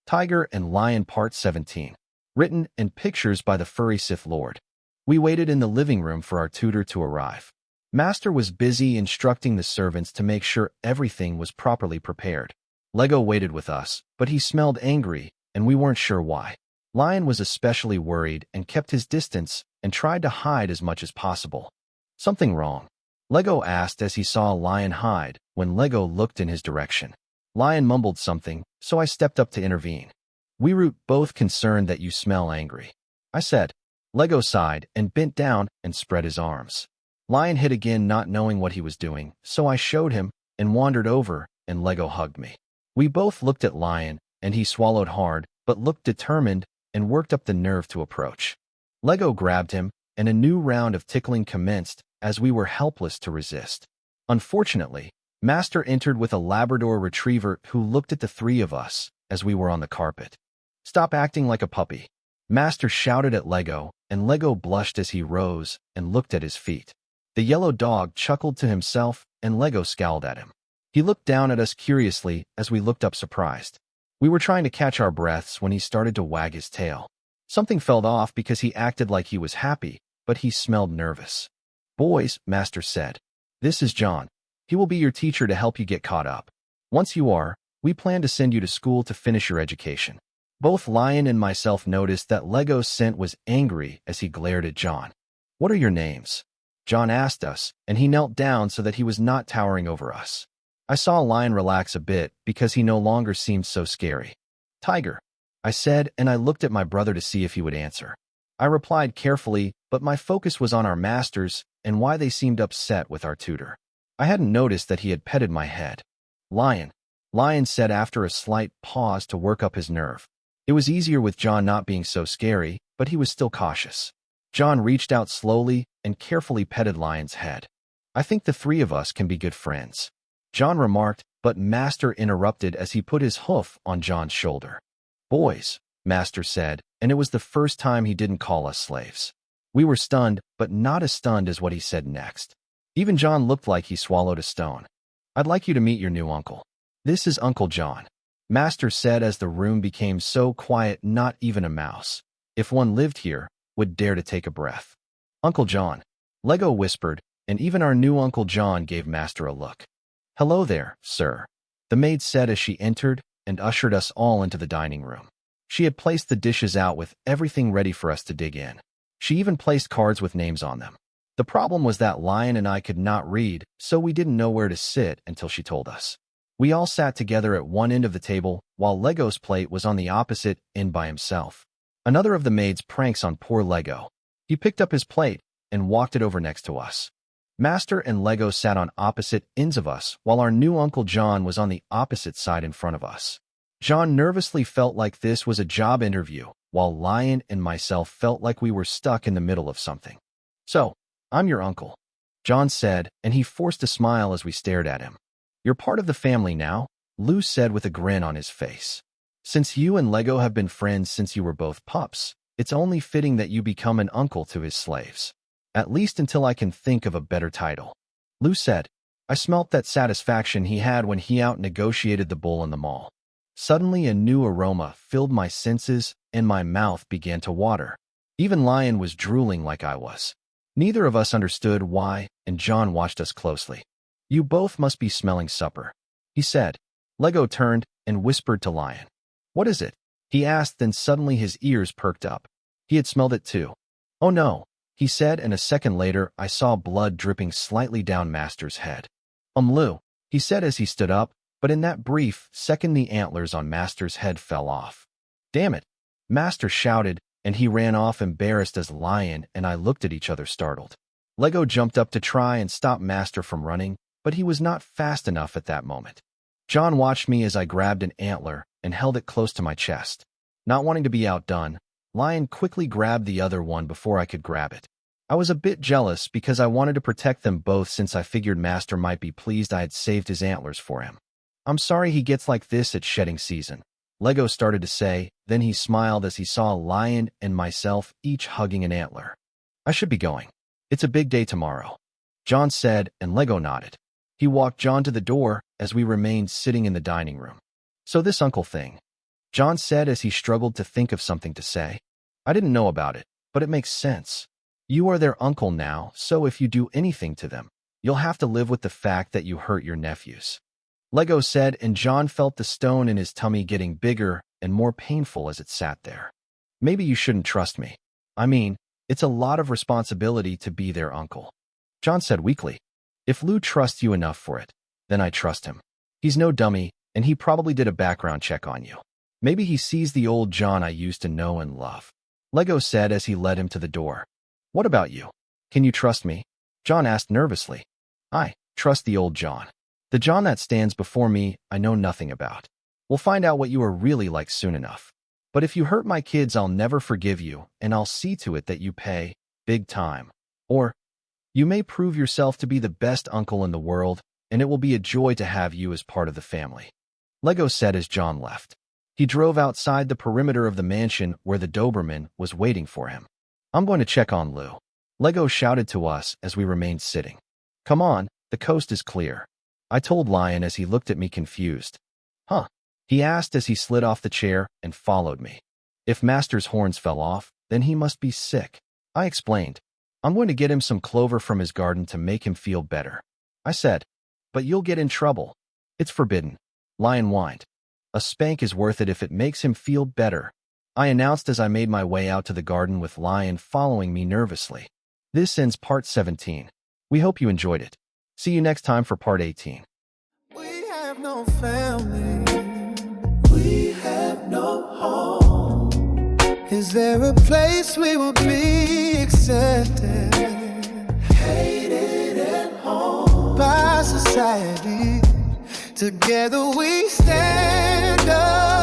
Tyger and Lyon Part 17. Written and pictures by the Furry Sith Lord. We waited in the living room for our tutor to arrive. Master was busy instructing the servants to make sure everything was properly prepared. Lego waited with us, but he smelled angry, and we weren't sure why. Lyon was especially worried and kept his distance and tried to hide as much as possible. Something wrong? Lego asked as he saw Lyon hide when Lego looked in his direction. Lyon mumbled something, so I stepped up to intervene. We were both concerned that you smell angry, I said. Lego sighed and bent down and spread his arms. Lyon hid again, not knowing what he was doing, so I showed him and wandered over, and Lego hugged me. We both looked at Lyon, and he swallowed hard, but looked determined and worked up the nerve to approach. Lego grabbed him, and a new round of tickling commenced as we were helpless to resist. Unfortunately, Master entered with a Labrador retriever who looked at the three of us as we were on the carpet. "Stop acting like a puppy," Master shouted at Lego, and Lego blushed as he rose and looked at his feet. The yellow dog chuckled to himself, and Lego scowled at him. He looked down at us curiously as we looked up surprised. We were trying to catch our breaths when he started to wag his tail. Something fell off because he acted like he was happy, but he smelled nervous. "Boys," Master said, "this is John. He will be your teacher to help you get caught up. Once you are, we plan to send you to school to finish your education." Both Lyon and myself noticed that Lego's scent was angry as he glared at John. "What are your names?" John asked us, and he knelt down so that he was not towering over us. I saw Lyon relax a bit because he no longer seemed so scary. "Tyger," I said, and I looked at my brother to see if he would answer. I replied carefully, but my focus was on our masters and why they seemed upset with our tutor. I hadn't noticed that he had petted my head. "Lyon," Lyon said after a slight pause to work up his nerve. It was easier with John not being so scary, but he was still cautious. John reached out slowly and carefully petted Lyon's head. "I think the three of us can be good friends," John remarked, but Master interrupted as he put his hoof on John's shoulder. "Boys," Master said, and it was the first time he didn't call us slaves. We were stunned, but not as stunned as what he said next. Even John looked like he swallowed a stone. "I'd like you to meet your new uncle. This is Uncle John," Master said as the room became so quiet not even a mouse, if one lived here, would dare to take a breath. "Uncle John," Lego whispered, and even our new Uncle John gave Master a look. "Hello there, sir," the maid said as she entered and ushered us all into the dining room. She had placed the dishes out with everything ready for us to dig in. She even placed cards with names on them. The problem was that Lyon and I could not read, so we didn't know where to sit until she told us. We all sat together at one end of the table, while Lego's plate was on the opposite end by himself. Another of the maid's pranks on poor Lego. He picked up his plate and walked it over next to us. Master and Lego sat on opposite ends of us, while our new Uncle John was on the opposite side in front of us. John nervously felt like this was a job interview, while Lyon and myself felt like we were stuck in the middle of something. "So, I'm your uncle," John said, and he forced a smile as we stared at him. "You're part of the family now," Lou said with a grin on his face. "Since you and Lego have been friends since you were both pups, it's only fitting that you become an uncle to his slaves. At least until I can think of a better title," Lou said. I smelt that satisfaction he had when he out-negotiated the bull in the mall. Suddenly a new aroma filled my senses and my mouth began to water. Even Lyon was drooling like I was. Neither of us understood why, and John watched us closely. "You both must be smelling supper," he said. Lego turned and whispered to Lyon. "What is it?" he asked, then suddenly his ears perked up. He had smelled it too. "Oh no," he said, and a second later I saw blood dripping slightly down Master's head. Lou," he said as he stood up, but in that brief second the antlers on Master's head fell off. "Damn it," Master shouted, and he ran off embarrassed as Lyon and I looked at each other startled. Lego jumped up to try and stop Master from running, but he was not fast enough at that moment. John watched me as I grabbed an antler and held it close to my chest. Not wanting to be outdone, Lyon quickly grabbed the other one before I could grab it. I was a bit jealous because I wanted to protect them both since I figured Master might be pleased I had saved his antlers for him. "I'm sorry he gets like this at shedding season," Lego started to say, then he smiled as he saw Lyon and myself each hugging an antler. "I should be going. It's a big day tomorrow," John said, and Lego nodded. He walked John to the door as we remained sitting in the dining room. "So this uncle thing," John said as he struggled to think of something to say. I didn't know about it, but it makes sense. You are their uncle now, so if you do anything to them, you'll have to live with the fact that you hurt your nephews. Lego said, and John felt the stone in his tummy getting bigger and more painful as it sat there. Maybe you shouldn't trust me. I mean, it's a lot of responsibility to be their uncle. John said weakly. If Lou trusts you enough for it, then I trust him. He's no dummy, and he probably did a background check on you. Maybe he sees the old John I used to know and love. Lego said as he led him to the door. What about you? Can you trust me? John asked nervously. I trust the old John. The John that stands before me, I know nothing about. We'll find out what you are really like soon enough. But if you hurt my kids, I'll never forgive you, and I'll see to it that you pay big time. Or you may prove yourself to be the best uncle in the world, and it will be a joy to have you as part of the family. Lego said as John left. He drove outside the perimeter of the mansion where the Doberman was waiting for him. I'm going to check on Lou. Lego shouted to us as we remained sitting. Come on, the coast is clear. I told Lyon as he looked at me confused. Huh? He asked as he slid off the chair and followed me. If Master's horns fell off, then he must be sick. I explained. I'm going to get him some clover from his garden to make him feel better. I said, but you'll get in trouble. It's forbidden. Lyon whined. A spank is worth it if it makes him feel better. I announced as I made my way out to the garden with Lyon following me nervously. This ends part 17. We hope you enjoyed it. See you next time for part 18. We have no family. We have no home. Is there a place we will be accepted? Hated at home by society. Together we stand up.